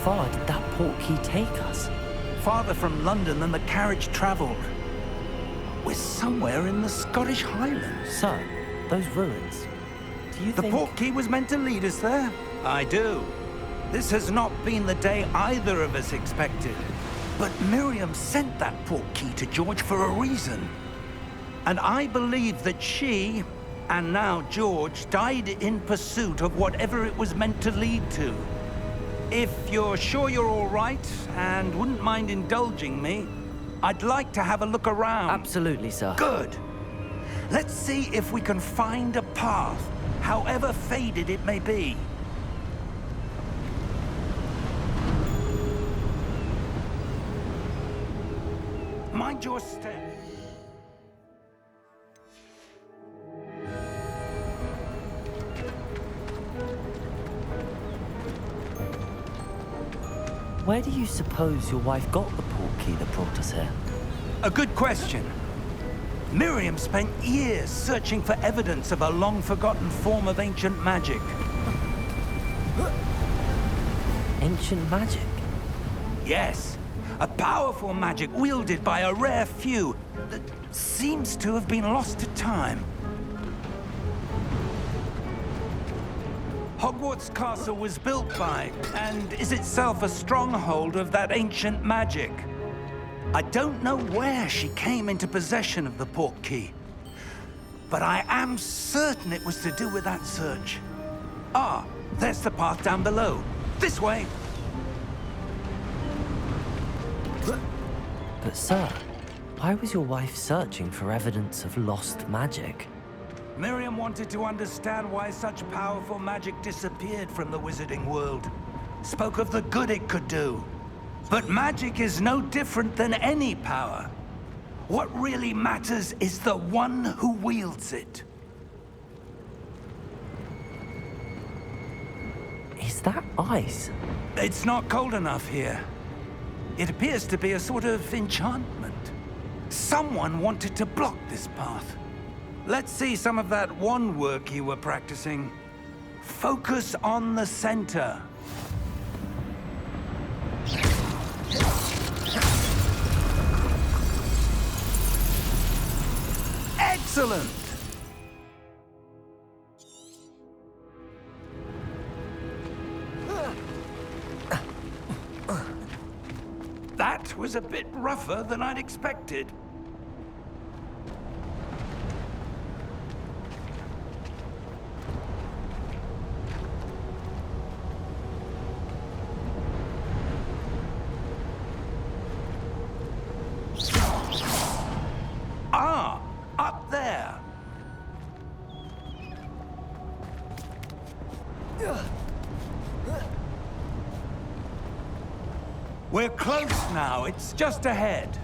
far did that portkey take us? Farther from London than the carriage travelled. We're somewhere in the Scottish Highlands. Sir, those ruins. Do you The think... portkey was meant to lead us there? I do. This has not been the day either of us expected. But Miriam sent that portkey to George for a reason. And I believe that she, and now George, died in pursuit of whatever it was meant to lead to. If you're sure you're all right, and wouldn't mind indulging me, I'd like to have a look around. Absolutely, sir. Good. Let's see if we can find a path, however faded it may be. Mind your step. Where do you suppose your wife got the portkey that brought us here? A good question. Miriam spent years searching for evidence of a long-forgotten form of ancient magic. Ancient magic? Yes, a powerful magic wielded by a rare few that seems to have been lost to time. Hogwarts Castle was built by, and is itself a stronghold of that ancient magic. I don't know where she came into possession of the portkey, but I am certain it was to do with that search. Ah, there's the path down below. This way. But sir, why was your wife searching for evidence of lost magic? Miriam wanted to understand why such powerful magic disappeared from the wizarding world. Spoke of the good it could do. But magic is no different than any power. What really matters is the one who wields it. Is that ice? It's not cold enough here. It appears to be a sort of enchantment. Someone wanted to block this path. Let's see some of that wand work you were practicing. Focus on the center. Excellent! That was a bit rougher than I'd expected. Ah, up there. We're close now. It's just ahead.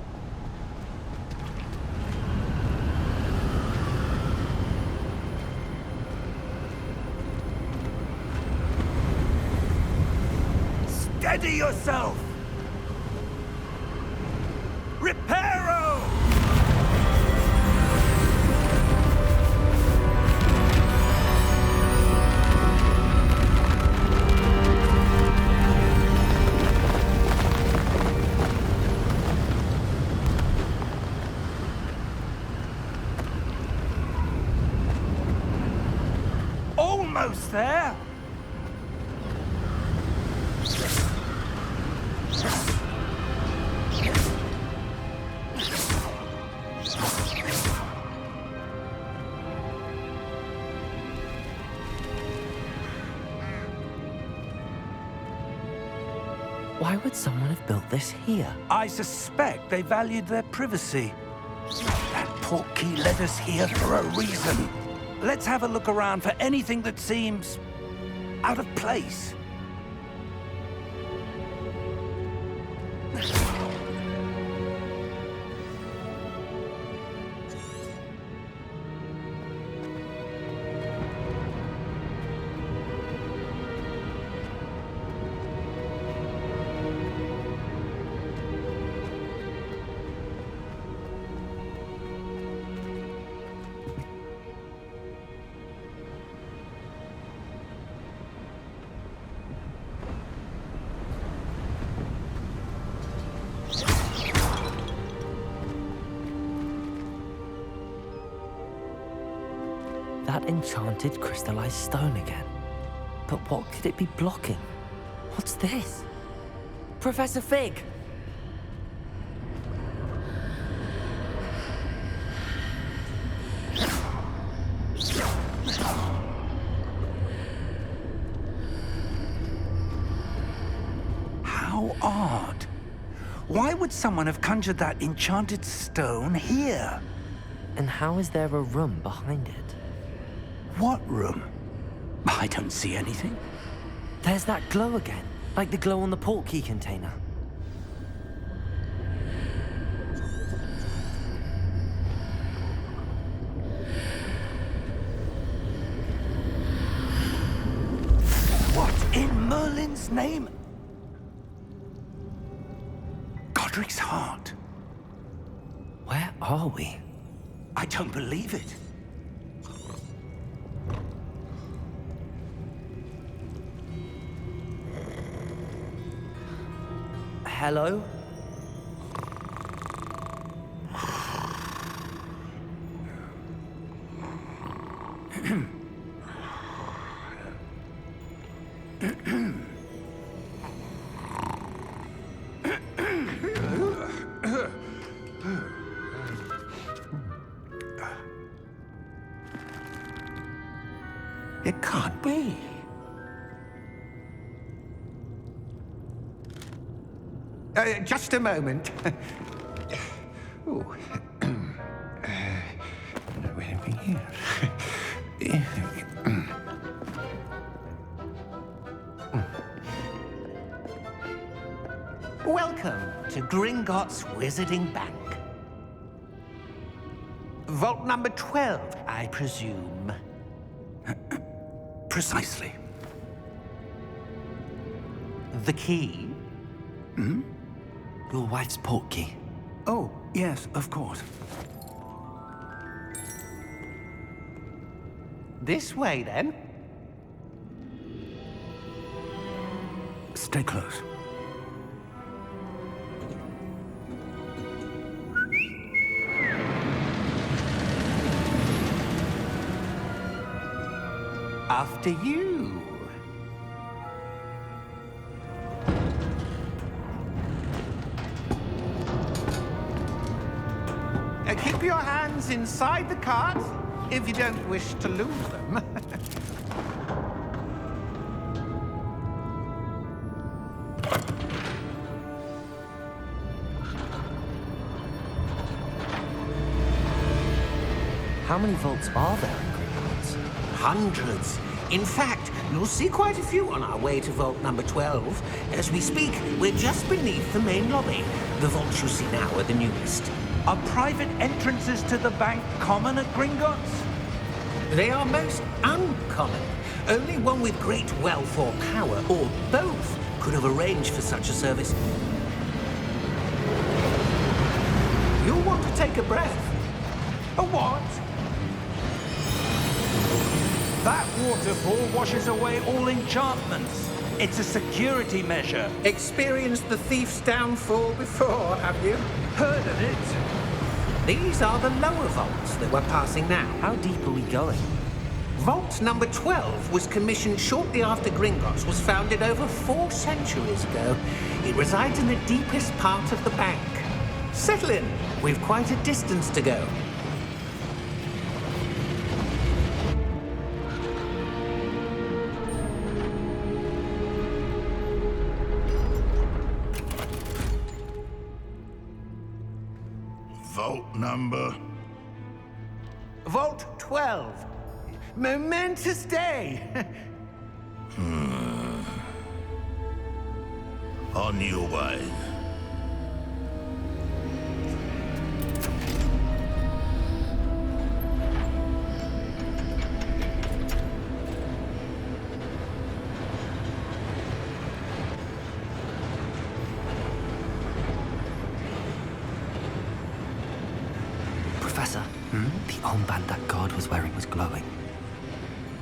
Steady yourself. Reparo! Almost there. Why would someone have built this here? I suspect they valued their privacy. That portkey led us here for a reason. Let's have a look around for anything that seems out of place. That enchanted crystallized stone again. But what could it be blocking? What's this? Professor Fig! How odd. Why would someone have conjured that enchanted stone here? And how is there a room behind it? What room? I don't see anything. There's that glow again, like the glow on the portkey container. What in Merlin's name? Godric's heart. Where are we? I don't believe it. Hello? It can't be. Just a moment. Ooh. Anything here? Welcome to Gringotts Wizarding Bank. Vault number 12, I presume. Precisely. The key? Your wife's portkey. Oh, yes, of course. This way, then. Stay close. After you. Keep your hands inside the cart if you don't wish to lose them. How many vaults are there in Gringotts? Hundreds. In fact, you'll see quite a few on our way to vault number 12. As we speak, we're just beneath the main lobby. The vaults you see now are the newest. Are private entrances to the bank common at Gringotts? They are most uncommon. Only one with great wealth or power, or both, could have arranged for such a service. You'll want to take a breath. A what? That waterfall washes away all enchantments. It's a security measure. Experienced the thief's downfall before, have you? Heard of it? These are the lower vaults that we're passing now. How deep are we going? Vault number 12 was commissioned shortly after Gringotts was founded over 4 centuries ago. It resides in the deepest part of the bank. Settle in. We've quite a distance to go. Vault number? Vault 12. Momentous day. On your way. Professor, the armband that guard was wearing was glowing.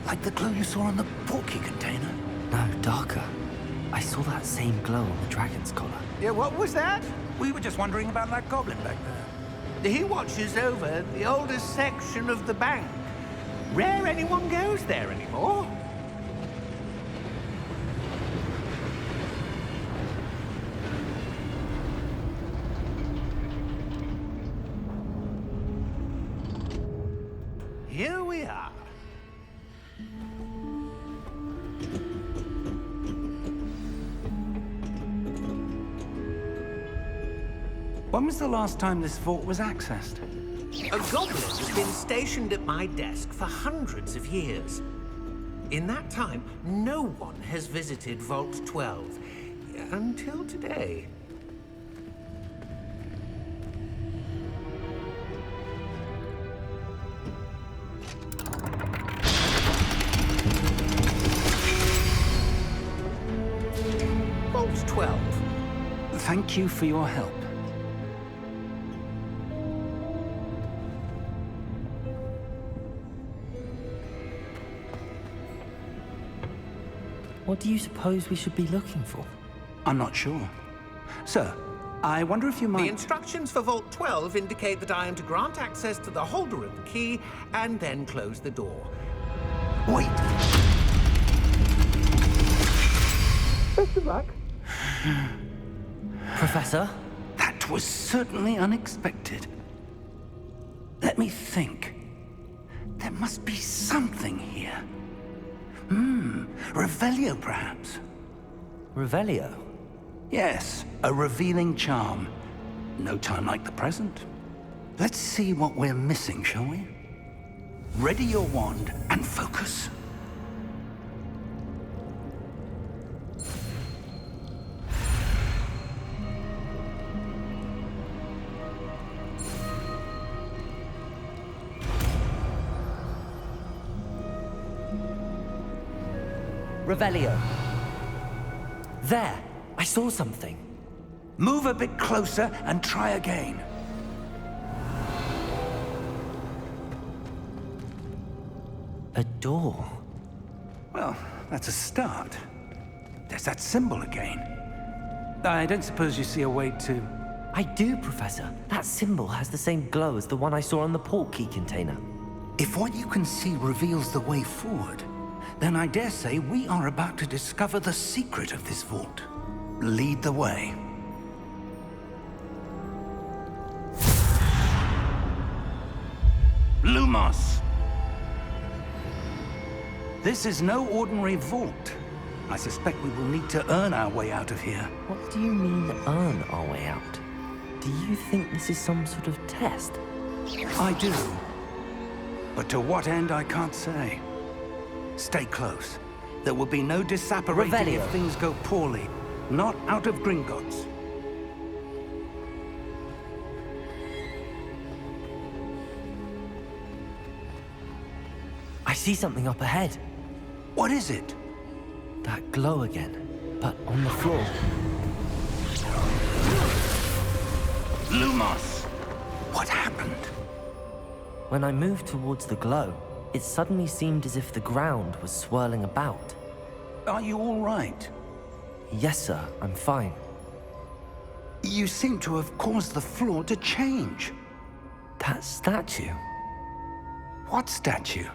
Like the glow you saw on the portkey container? No, darker. I saw that same glow on the dragon's collar. Yeah, what was that? We were just wondering about that goblin back there. He watches over the oldest section of the bank. Rare anyone goes there anymore. Here we are. When was the last time this vault was accessed? A goblin has been stationed at my desk for hundreds of years. In that time, no one has visited Vault 12. Until today. Vault 12. Thank you for your help. What do you suppose we should be looking for? I'm not sure. Sir, I wonder if you might... The instructions for Vault 12 indicate that I am to grant access to the holder of the key and then close the door. Wait! Best of luck. Professor? That was certainly unexpected. Let me think. There must be something here. Revelio, perhaps? Revelio? Yes, a revealing charm. No time like the present. Let's see what we're missing, shall we? Ready your wand and focus. Revelio. There! I saw something. Move a bit closer and try again. A door. Well, that's a start. There's that symbol again. I don't suppose you see a way to... I do, Professor. That symbol has the same glow as the one I saw on the portkey container. If what you can see reveals the way forward, then I dare say we are about to discover the secret of this vault. Lead the way. Lumos! This is no ordinary vault. I suspect we will need to earn our way out of here. What do you mean, earn our way out? Do you think this is some sort of test? I do. But to what end, I can't say. Stay close. There will be no disapparating Revelio. if things go poorly. Not out of Gringotts. I see something up ahead. What is it? That glow again, but on the floor. Lumos! What happened? When I moved towards the glow, it suddenly seemed as if the ground was swirling about. Are you all right? Yes, sir, I'm fine. You seem to have caused the floor to change. That statue. What statue?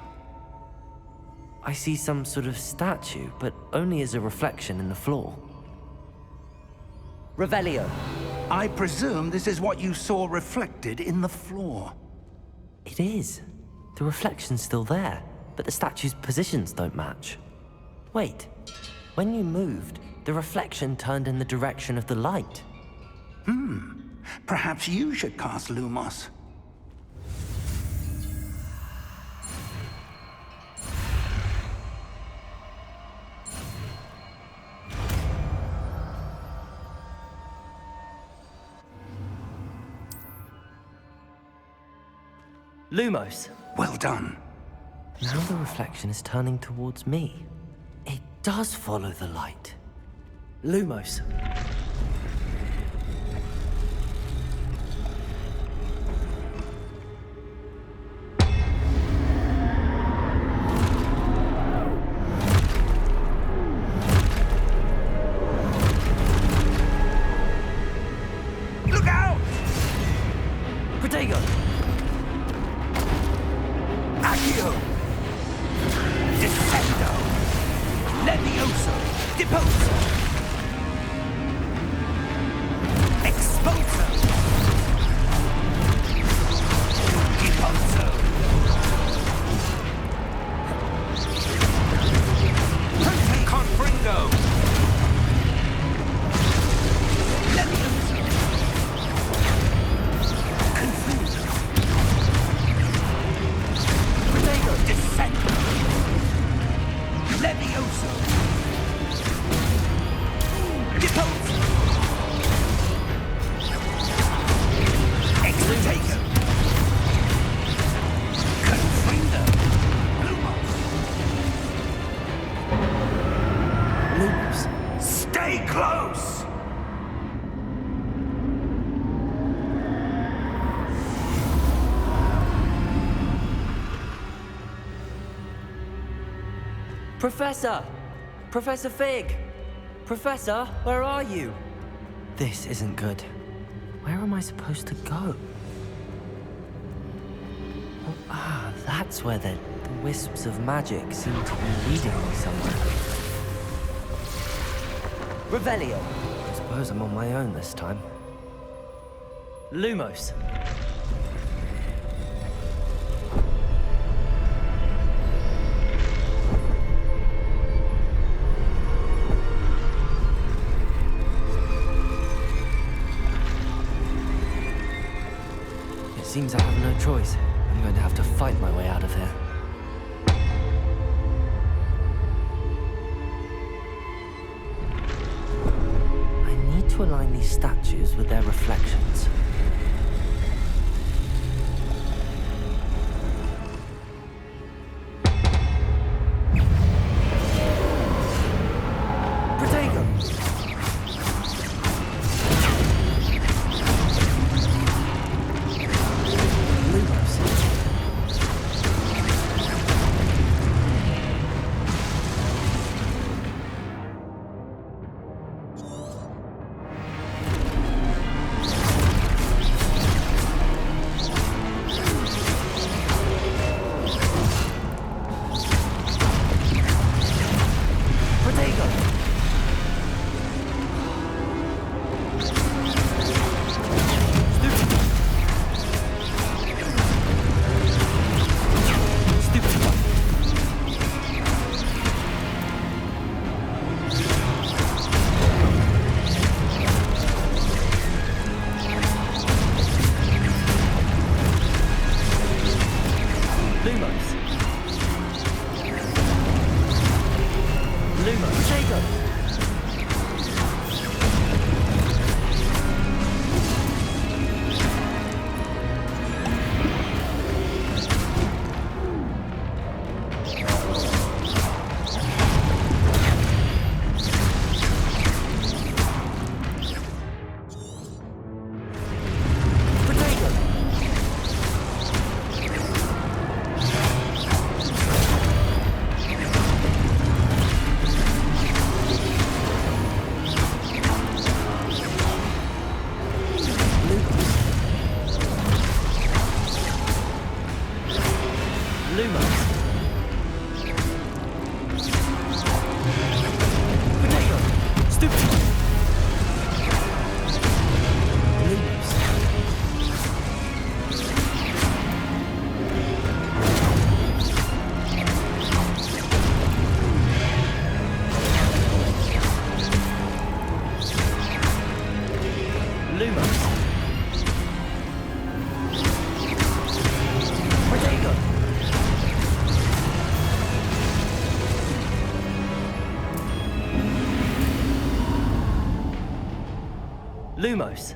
I see some sort of statue, but only as a reflection in the floor. Revelio. I presume this is what you saw reflected in the floor. It is. The reflection's still there, but the statue's positions don't match. Wait, when you moved, the reflection turned in the direction of the light. Perhaps you should cast Lumos. Lumos. Well done. Now the reflection is turning towards me. It does follow the light. Lumos. Look out! Protego. Accio! Professor! Professor Fig! Professor, where are you? This isn't good. Where am I supposed to go? Oh, that's where the wisps of magic seem to be leading me somewhere. Revelio! I suppose I'm on my own this time. Lumos! It seems I have no choice. I'm going to have to fight my way out of here. I need to align these statues with their reflections. Lumos.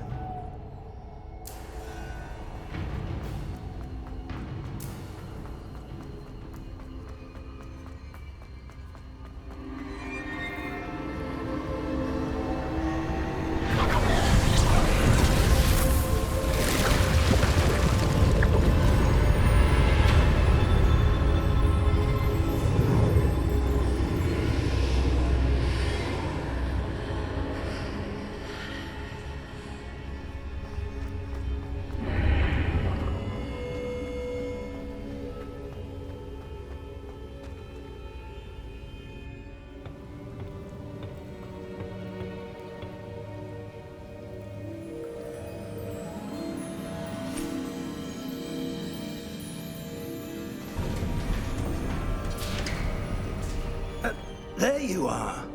There you are.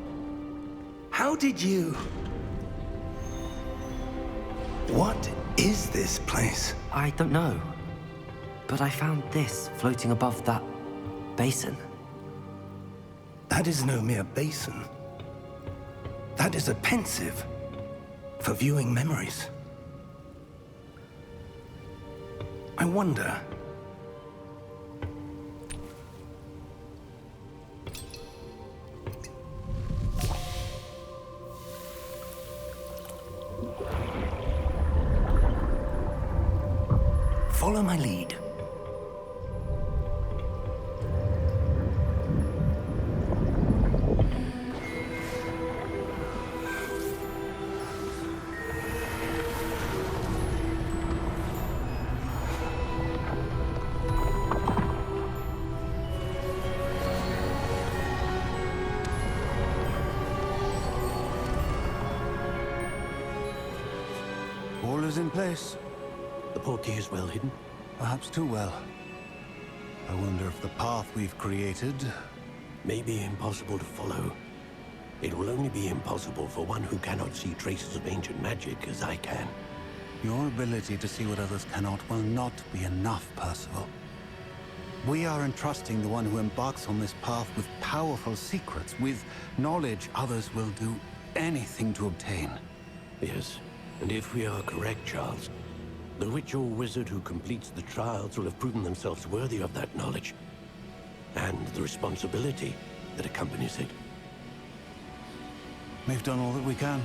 How did you... What is this place? I don't know. But I found this floating above that basin. That is no mere basin. That is a pensive for viewing memories. I wonder... Follow my lead. is in place. The portkey is well hidden. Perhaps too well. I wonder if the path we've created... May be impossible to follow. It will only be impossible for one who cannot see traces of ancient magic as I can. Your ability to see what others cannot will not be enough, Percival. We are entrusting the one who embarks on this path with powerful secrets, with knowledge others will do anything to obtain. Yes, and if we are correct, Charles, the witch or wizard who completes the trials will have proven themselves worthy of that knowledge, and the responsibility that accompanies it. We've done all that we can.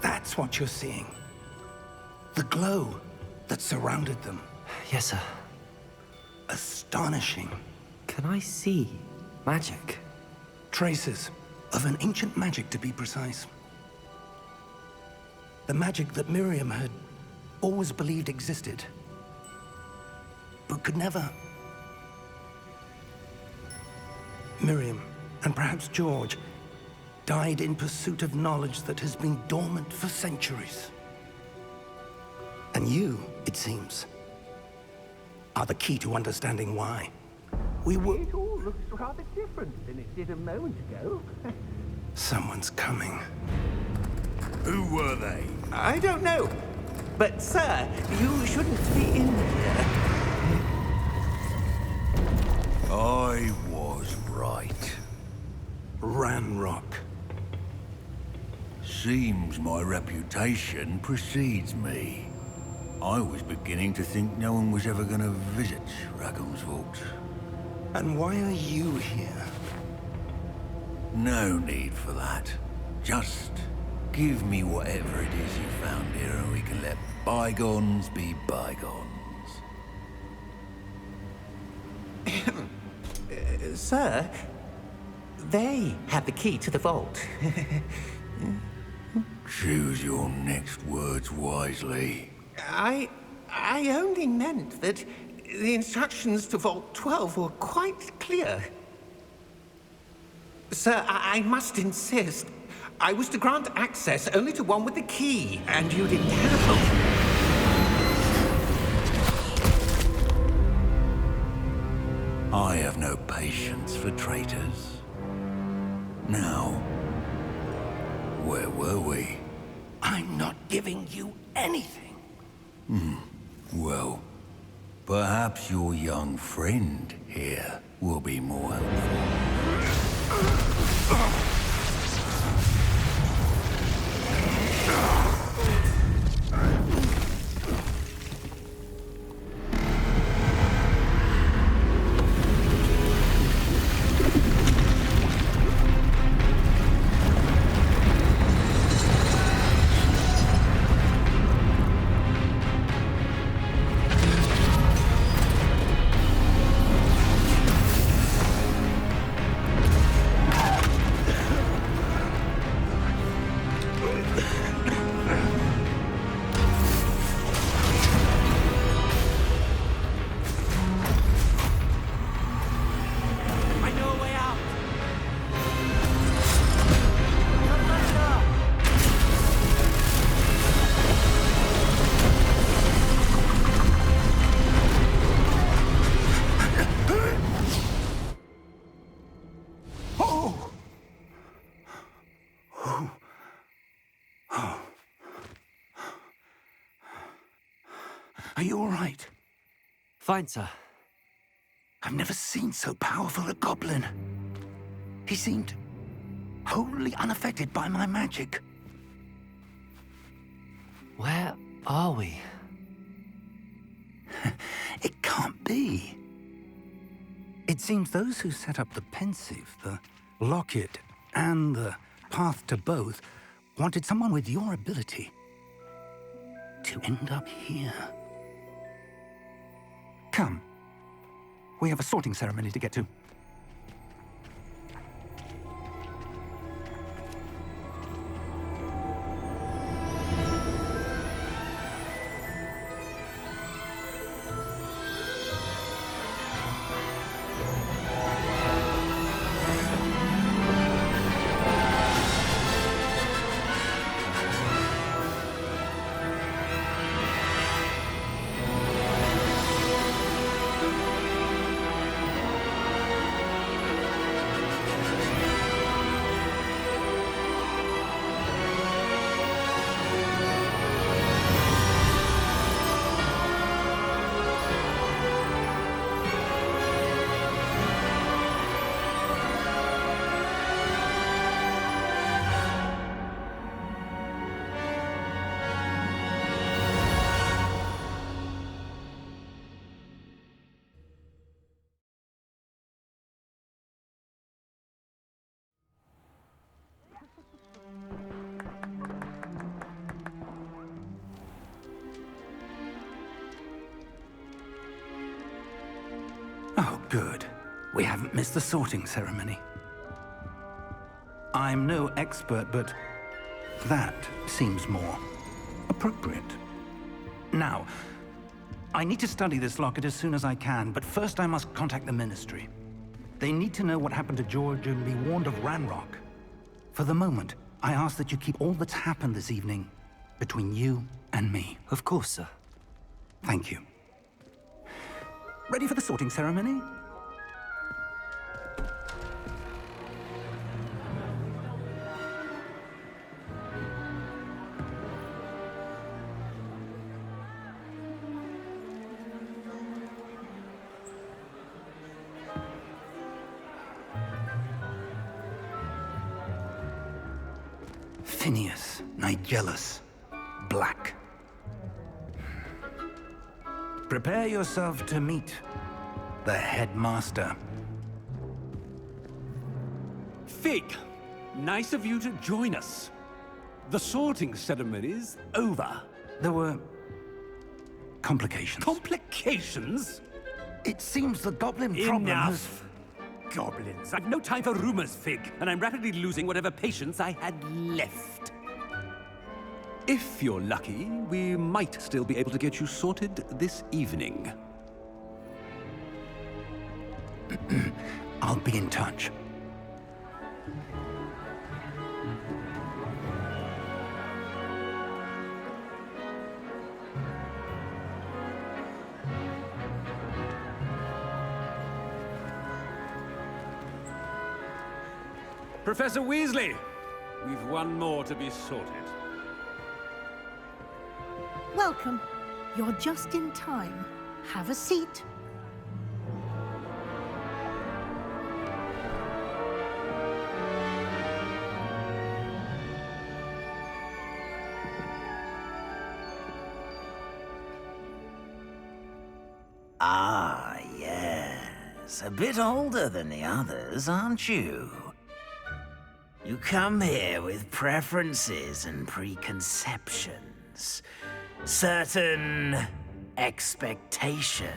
That's what you're seeing. The glow that surrounded them. Yes, sir. Astonishing. Can I see magic? Traces of an ancient magic, to be precise. The magic that Miriam had always believed existed, but could never. Miriam, and perhaps George, died in pursuit of knowledge that has been dormant for centuries. And you, it seems, are the key to understanding why. We were... It all looks rather different than it did a moment ago. Someone's coming. Who were they? I don't know. But, sir, you shouldn't be in here. I was right. Ranrock. Seems my reputation precedes me. I was beginning to think no one was ever going to visit Rackham's Vault. And why are you here? No need for that. Just give me whatever it is you found here and we can let bygones be bygones. Sir, they have the key to the vault. Choose your next words wisely. I only meant that the instructions to Vault 12 were quite clear. Sir, I must insist. I was to grant access only to one with the key, and you didn't have. I have no patience for traitors. Now, where were we? I'm not giving you anything. Well, perhaps your young friend here will be more helpful. Are you all right? Fine, sir. I've never seen so powerful a goblin. He seemed wholly unaffected by my magic. Where are we? It can't be. It seems those who set up the pensive, the locket, and the path to both wanted someone with your ability to end up here. Come. We have a sorting ceremony to get to. Good. We haven't missed the sorting ceremony. I'm no expert, but that seems more appropriate. Now, I need to study this locket as soon as I can, but first I must contact the Ministry. They need to know what happened to George and be warned of Ranrock. For the moment, I ask that you keep all that's happened this evening between you and me. Of course, sir. Thank you. Ready for the sorting ceremony? Phineas, Nigellus, Black. Prepare yourself to meet the headmaster. Fig, nice of you to join us. The sorting ceremony's over. There were complications. Complications? It seems the goblin problem has... Enough! Goblins. I've no time for rumors, Fig, and I'm rapidly losing whatever patience I had left. If you're lucky, we might still be able to get you sorted this evening. I'll be in touch. Professor Weasley, we've one more to be sorted. Welcome. You're just in time. Have a seat. Ah, yes. A bit older than the others, aren't you? You come here with preferences and preconceptions. Certain expectations.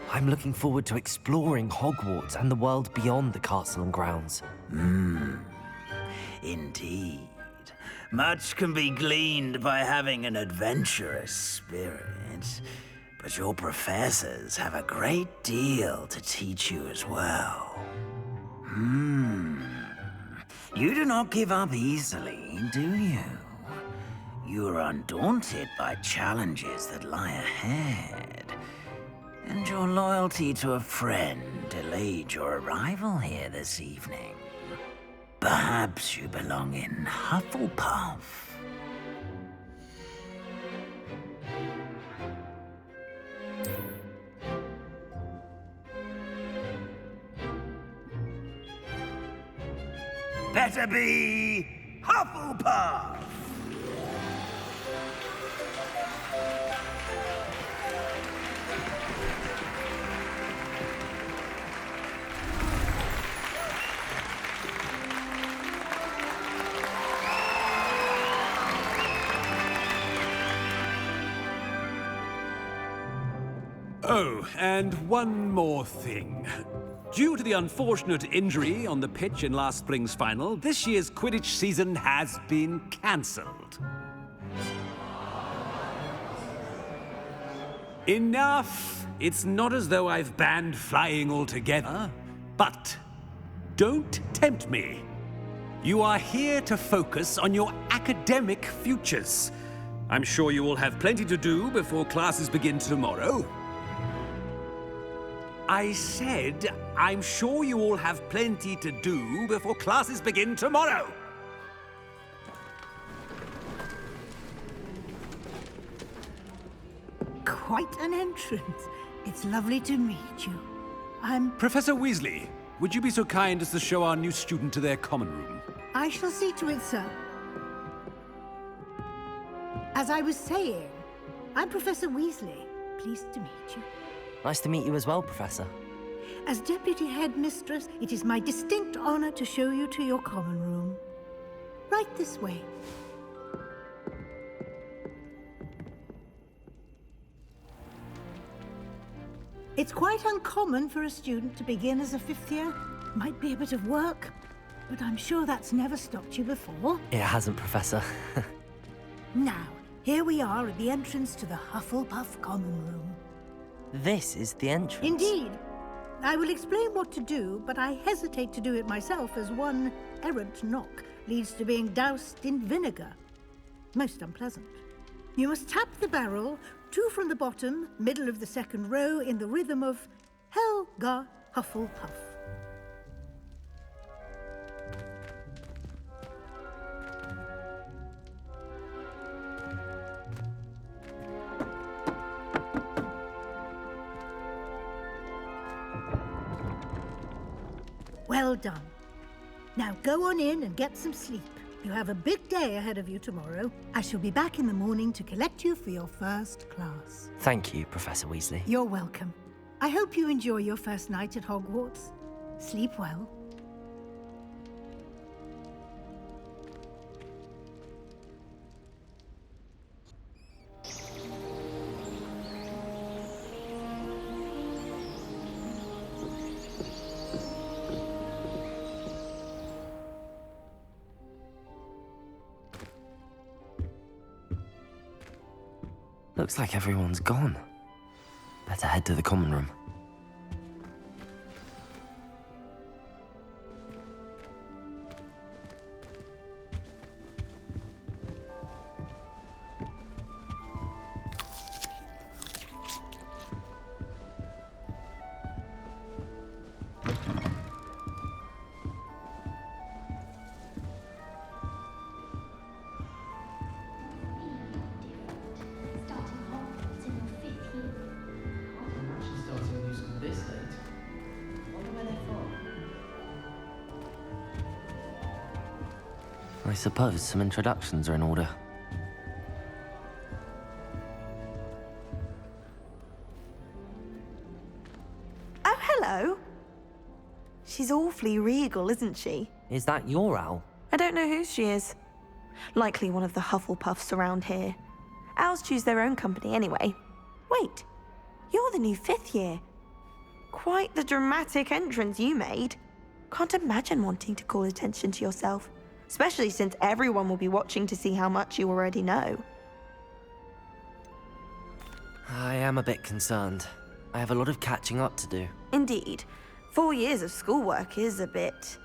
I'm looking forward to exploring Hogwarts and the world beyond the castle and grounds. Indeed. Much can be gleaned by having an adventurous spirit, but your professors have a great deal to teach you as well. You do not give up easily, do you? You are undaunted by challenges that lie ahead. And your loyalty to a friend delayed your arrival here this evening. Perhaps you belong in Hufflepuff. Better be Hufflepuff! Oh, and one more thing. Due to the unfortunate injury on the pitch in last spring's final, this year's Quidditch season has been cancelled. Enough! It's not as though I've banned flying altogether, but don't tempt me. You are here to focus on your academic futures. I'm sure you will have plenty to do before classes begin tomorrow. I said, I'm sure you all have plenty to do before classes begin tomorrow. Quite an entrance. It's lovely to meet you. Professor Weasley, would you be so kind as to show our new student to their common room? I shall see to it, sir. As I was saying, I'm Professor Weasley. Pleased to meet you. Nice to meet you as well, Professor. As Deputy Headmistress, it is my distinct honor to show you to your common room. Right this way. It's quite uncommon for a student to begin as a fifth year. Might be a bit of work, but I'm sure that's never stopped you before. It hasn't, Professor. Now, here we are at the entrance to the Hufflepuff Common Room. This is the entrance. Indeed. I will explain what to do, but I hesitate to do it myself as one errant knock leads to being doused in vinegar. Most unpleasant. You must tap the barrel, 2 from the bottom, middle of the second row, in the rhythm of Helga Hufflepuff. Well done. Now go on in and get some sleep. You have a big day ahead of you tomorrow. I shall be back in the morning to collect you for your first class. Thank you, Professor Weasley. You're welcome. I hope you enjoy your first night at Hogwarts. Sleep well. Looks like everyone's gone. Better head to the common room. I suppose some introductions are in order. Oh, hello. She's awfully regal, isn't she? Is that your owl? I don't know who she is. Likely one of the Hufflepuffs around here. Owls choose their own company anyway. Wait, you're the new 5th year. Quite the dramatic entrance you made. Can't imagine wanting to call attention to yourself. Especially since everyone will be watching to see how much you already know. I am a bit concerned. I have a lot of catching up to do. Indeed. 4 years of schoolwork is a bit...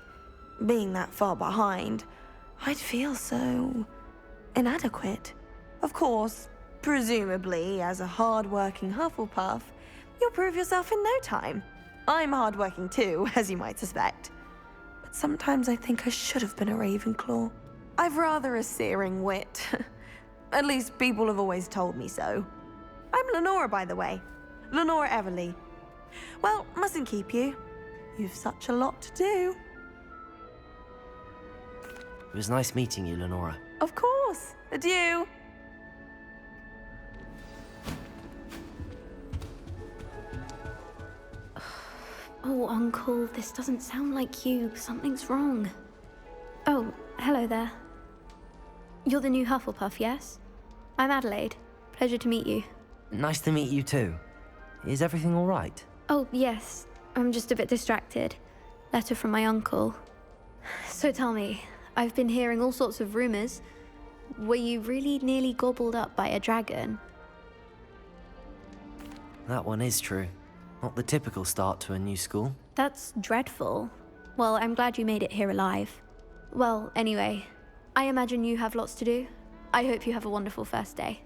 Being that far behind, I'd feel so... inadequate. Of course, presumably, as a hard-working Hufflepuff, you'll prove yourself in no time. I'm hard-working too, as you might suspect. Sometimes I think I should have been a Ravenclaw. I've rather a searing wit. At least people have always told me so. I'm Lenora, by the way. Lenora Everly. Well, mustn't keep you. You've such a lot to do. It was nice meeting you, Lenora. Of course. Adieu. Oh, Uncle, this doesn't sound like you. Something's wrong. Oh, hello there. You're the new Hufflepuff, yes? I'm Adelaide. Pleasure to meet you. Nice to meet you too. Is everything all right? Oh, yes. I'm just a bit distracted. Letter from my uncle. So tell me, I've been hearing all sorts of rumors. Were you really nearly gobbled up by a dragon? That one is true. Not the typical start to a new school. That's dreadful. Well, I'm glad you made it here alive. Well, anyway, I imagine you have lots to do. I hope you have a wonderful first day.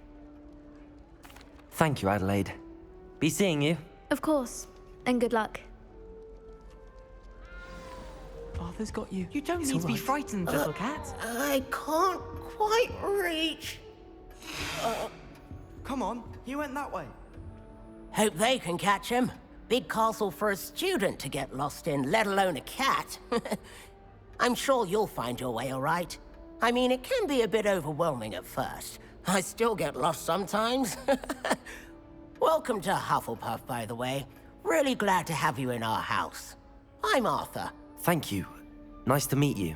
Thank you, Adelaide. Be seeing you. Of course, and good luck. Arthur's got you. You don't need to be frightened, little cat. I can't quite reach. Come on, you went that way. Hope they can catch him. Big castle for a student to get lost in, let alone a cat. I'm sure you'll find your way all right. I mean, it can be a bit overwhelming at first. I still get lost sometimes. Welcome to Hufflepuff, by the way. Really glad to have you in our house. I'm Arthur. Thank you. Nice to meet you.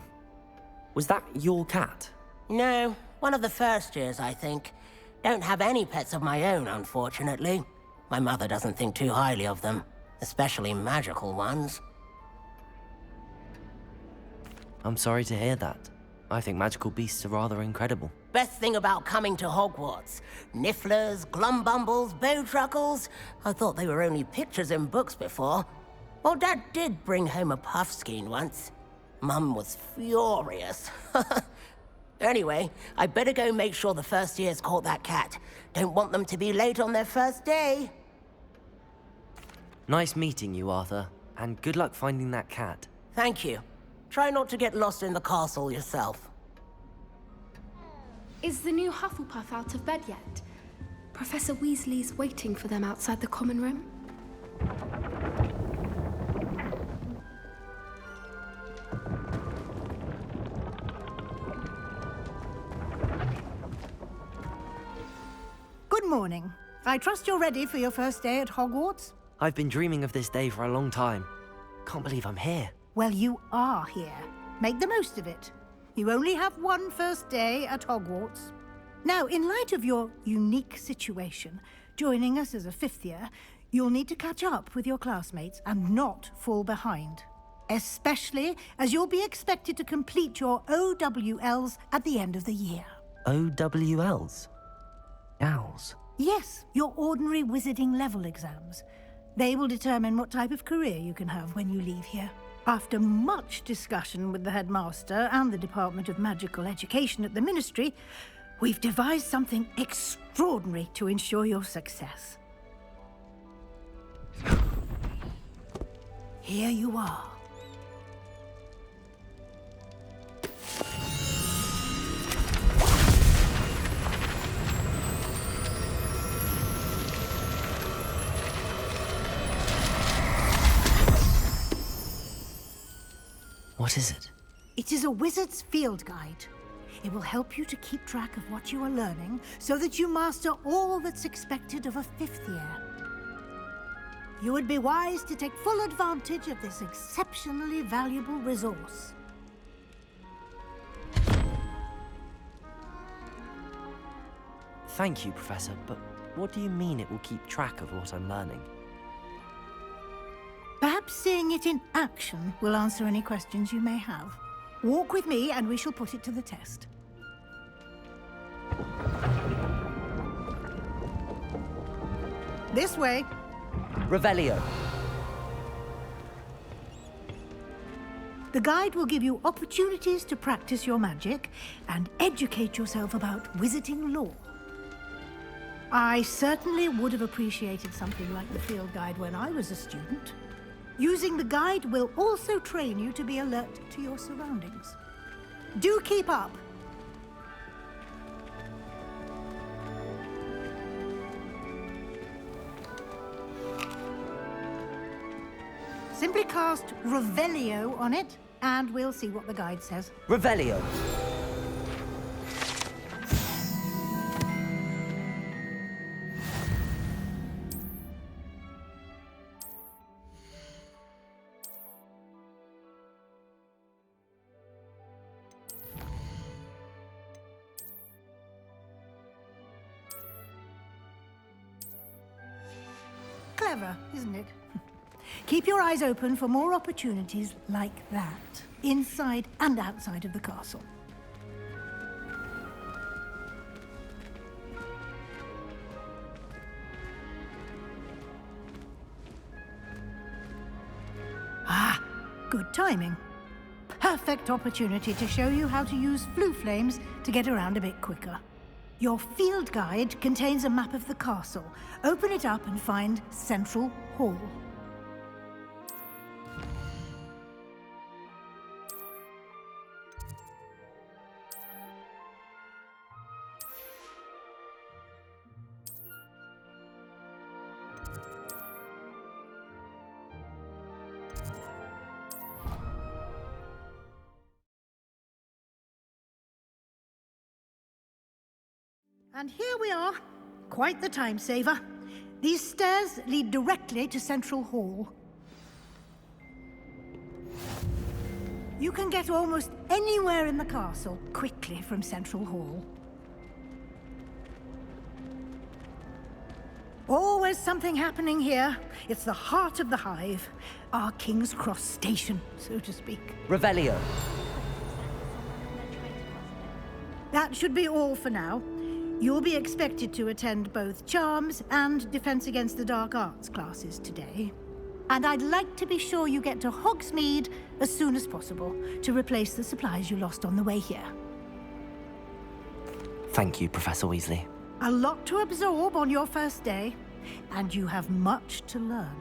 Was that your cat? No, one of the first years, I think. Don't have any pets of my own, unfortunately. My mother doesn't think too highly of them, especially magical ones. I'm sorry to hear that. I think magical beasts are rather incredible. Best thing about coming to Hogwarts. Nifflers, glumbumbles, bowtruckles. I thought they were only pictures in books before. Well, Dad did bring home a puffskein once. Mum was furious. Anyway, I better go make sure the first years caught that cat. Don't want them to be late on their first day. Nice meeting you, Arthur. And good luck finding that cat. Thank you. Try not to get lost in the castle yourself. Is the new Hufflepuff out of bed yet? Professor Weasley's waiting for them outside the common room. Good morning. I trust you're ready for your first day at Hogwarts? I've been dreaming of this day for a long time. Can't believe I'm here. Well, you are here. Make the most of it. You only have one first day at Hogwarts. Now, in light of your unique situation, joining us as a fifth year, you'll need to catch up with your classmates and not fall behind. Especially as you'll be expected to complete your OWLs at the end of the year. OWLs? Owls? Yes, your ordinary wizarding level exams. They will determine what type of career you can have when you leave here. After much discussion with the headmaster and the Department of Magical Education at the Ministry, we've devised something extraordinary to ensure your success. Here you are. What is it? It is a wizard's field guide. It will help you to keep track of what you are learning so that you master all that's expected of a fifth year. You would be wise to take full advantage of this exceptionally valuable resource. Thank you, Professor, but what do you mean it will keep track of what I'm learning? Perhaps seeing it in action will answer any questions you may have. Walk with me and we shall put it to the test. This way. Revelio. The guide will give you opportunities to practice your magic and educate yourself about wizarding lore. I certainly would have appreciated something like the field guide when I was a student. Using the guide will also train you to be alert to your surroundings. Do keep up. Simply cast Revelio on it, and we'll see what the guide says. Revelio. Clever, isn't it? Keep your eyes open for more opportunities like that, inside and outside of the castle. Ah, good timing. Perfect opportunity to show you how to use flue flames to get around a bit quicker. Your field guide contains a map of the castle. Open it up and find Central Hall. And here we are. Quite the time saver. These stairs lead directly to Central Hall. You can get almost anywhere in the castle quickly from Central Hall. Always something happening here. It's the heart of the hive. Our King's Cross station, so to speak. Revelio. That should be all for now. You'll be expected to attend both Charms and Defense Against the Dark Arts classes today. And I'd like to be sure you get to Hogsmeade as soon as possible to replace the supplies you lost on the way here. Thank you, Professor Weasley. A lot to absorb on your first day, and you have much to learn.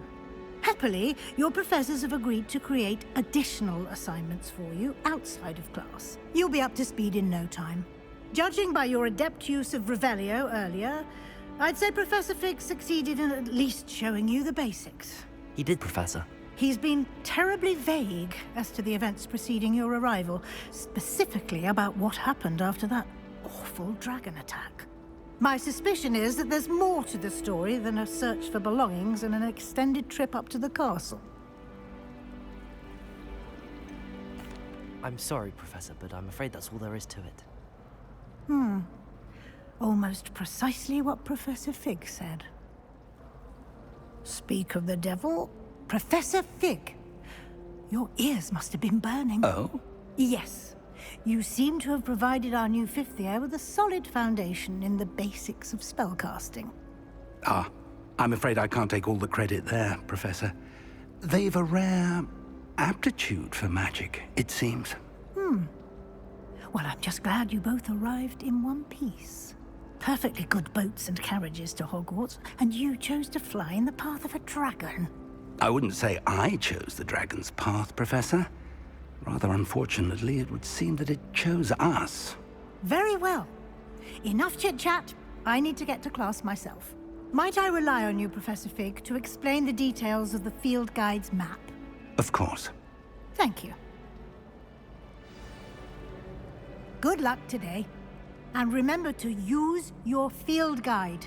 Happily, your professors have agreed to create additional assignments for you outside of class. You'll be up to speed in no time. Judging by your adept use of Revelio earlier, I'd say Professor Fig succeeded in at least showing you the basics. He did, Professor. He's been terribly vague as to the events preceding your arrival, specifically about what happened after that awful dragon attack. My suspicion is that there's more to the story than a search for belongings and an extended trip up to the castle. I'm sorry, Professor, but I'm afraid that's all there is to it. Almost precisely what Professor Fig said. Speak of the devil, Professor Fig. Your ears must have been burning. Oh? Yes. You seem to have provided our new fifth year with a solid foundation in the basics of spellcasting. Ah, I'm afraid I can't take all the credit there, Professor. They've a rare aptitude for magic, it seems. Well, I'm just glad you both arrived in one piece. Perfectly good boats and carriages to Hogwarts, and you chose to fly in the path of a dragon. I wouldn't say I chose the dragon's path, Professor. Rather unfortunately, it would seem that it chose us. Very well. Enough chit-chat. I need to get to class myself. Might I rely on you, Professor Fig, to explain the details of the field guide's map? Of course. Thank you. Good luck today. And remember to use your field guide.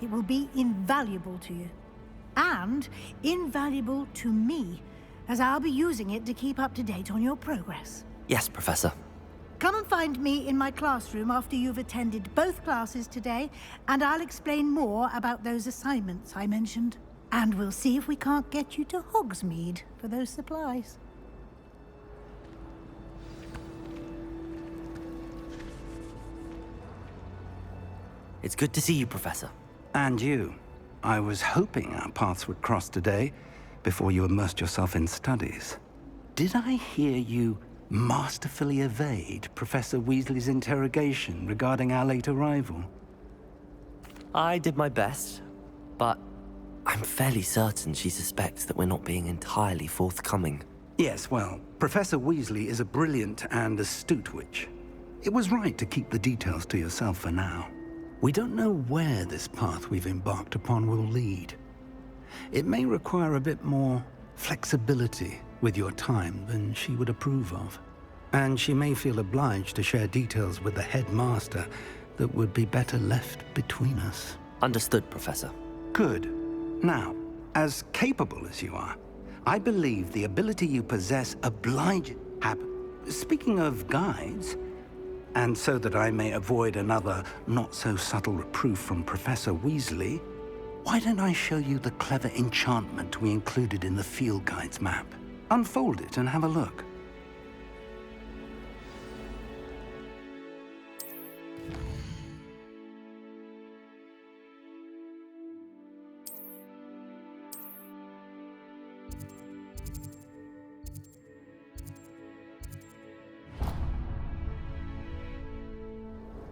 It will be invaluable to you. And invaluable to me, as I'll be using it to keep up to date on your progress. Yes, Professor. Come and find me in my classroom after you've attended both classes today, and I'll explain more about those assignments I mentioned. And we'll see if we can't get you to Hogsmeade for those supplies. It's good to see you, Professor. And you. I was hoping our paths would cross today, before you immersed yourself in studies. Did I hear you masterfully evade Professor Weasley's interrogation regarding our late arrival? I did my best, but I'm fairly certain she suspects that we're not being entirely forthcoming. Yes, well, Professor Weasley is a brilliant and astute witch. It was right to keep the details to yourself for now. We don't know where this path we've embarked upon will lead. It may require a bit more flexibility with your time than she would approve of. And she may feel obliged to share details with the headmaster that would be better left between us. Understood, Professor. Good. Now, as capable as you are, I believe the ability you possess obliges... Speaking of guides, and so that I may avoid another not-so-subtle reproof from Professor Weasley, why don't I show you the clever enchantment we included in the field guide's map? Unfold it and have a look.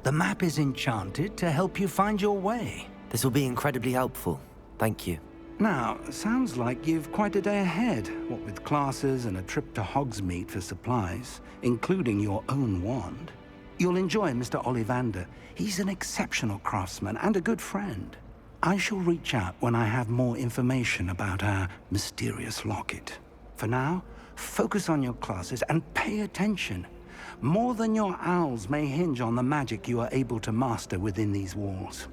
The map is enchanted to help you find your way. This will be incredibly helpful. Thank you. Now, sounds like you've quite a day ahead, what with classes and a trip to Hogsmeade for supplies, including your own wand. You'll enjoy Mr. Ollivander. He's an exceptional craftsman and a good friend. I shall reach out when I have more information about our mysterious locket. For now, focus on your classes and pay attention. More than your owls may hinge on the magic you are able to master within these walls.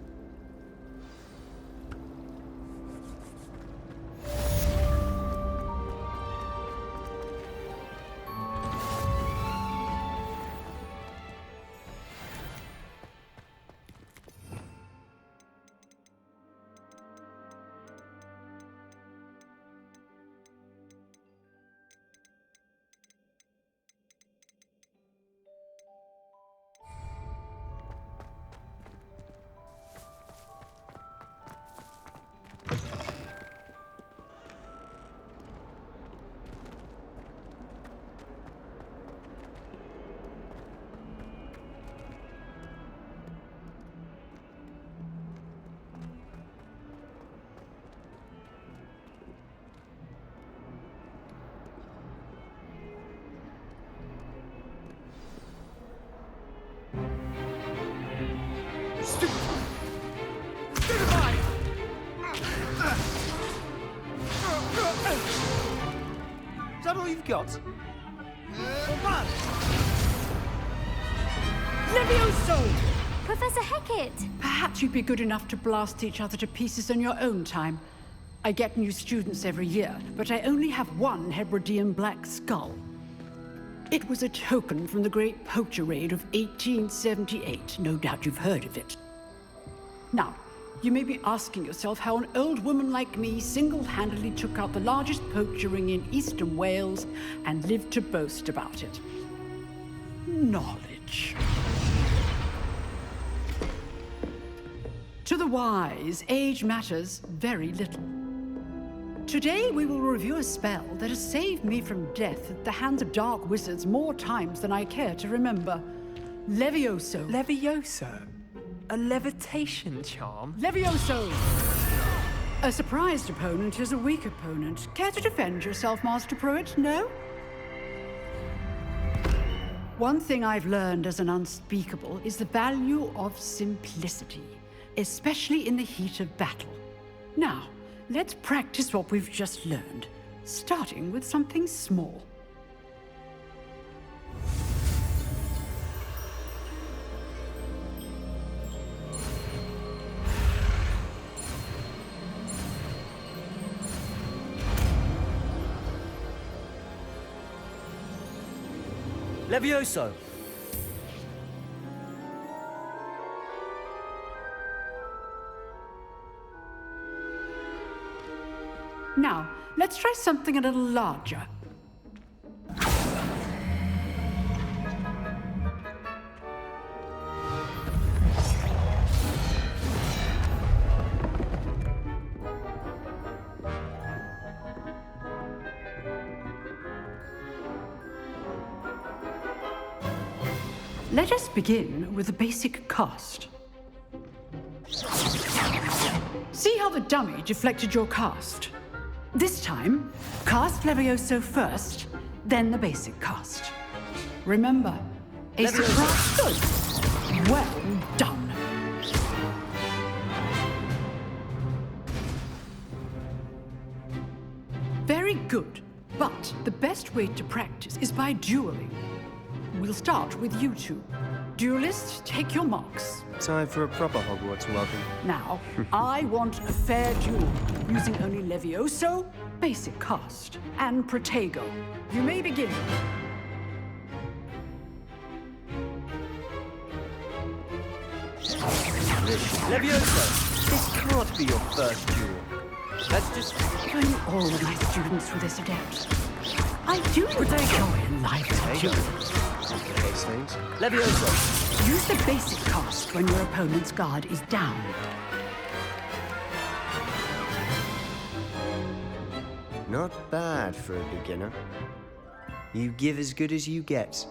that all you've got? Levioso! Professor Hecat! Perhaps you'd be good enough to blast each other to pieces on your own time. I get new students every year, but I only have one Hebridean black skull. It was a token from the Great Poacher Raid of 1878. No doubt you've heard of it. Now, you may be asking yourself how an old woman like me single-handedly took out the largest poacher ring in eastern Wales and lived to boast about it. Knowledge. To the wise, age matters very little. Today we will review a spell that has saved me from death at the hands of dark wizards more times than I care to remember. Levioso. Levioso? A levitation charm? Levioso! A surprised opponent is a weak opponent. Care to defend yourself, Master Pruitt? No? One thing I've learned as an unspeakable is the value of simplicity, especially in the heat of battle. Now, let's practice what we've just learned, starting with something small. Levioso! Now, let's try something a little larger. Let us begin with the basic cast. See how the dummy deflected your cast? This time, cast Levioso first, then the basic cast. Remember, a surprise. Good. Well done. Very good, but the best way to practice is by dueling. We'll start with you two. Duelists, take your marks. Time for a proper Hogwarts welcome. Now, I want a fair duel, using only Levioso, basic cast, and Protego. You may begin. Levioso! This can't be your first duel. Let's just... If only all of my students were this adept. I do enjoy life duels. Those things. Levioso! Use the basic cast when your opponent's guard is down. Not bad for a beginner. You give as good as you get.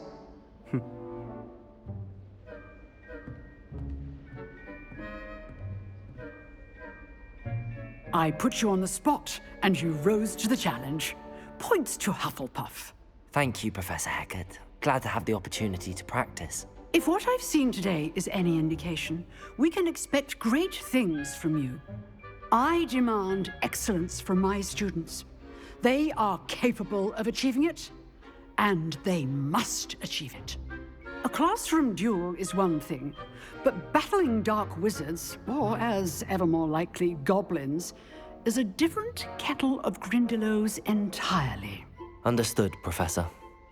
I put you on the spot, and you rose to the challenge. Points to Hufflepuff. Thank you, Professor Hecat. Glad to have the opportunity to practice. If what I've seen today is any indication, we can expect great things from you. I demand excellence from my students. They are capable of achieving it, and they must achieve it. A classroom duel is one thing, but battling dark wizards, or as ever more likely, goblins, is a different kettle of Grindylows entirely. Understood, Professor.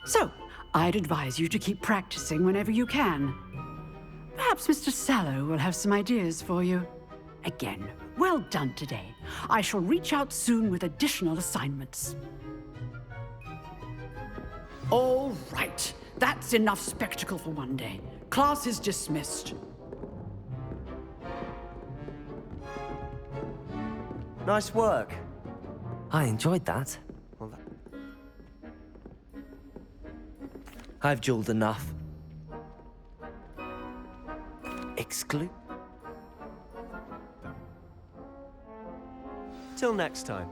So, I'd advise you to keep practicing whenever you can. Perhaps Mr. Sallow will have some ideas for you. Again, well done today. I shall reach out soon with additional assignments. All right, that's enough spectacle for one day. Class is dismissed. Nice work. I enjoyed that. I've dueled enough. Exclude? Till next time.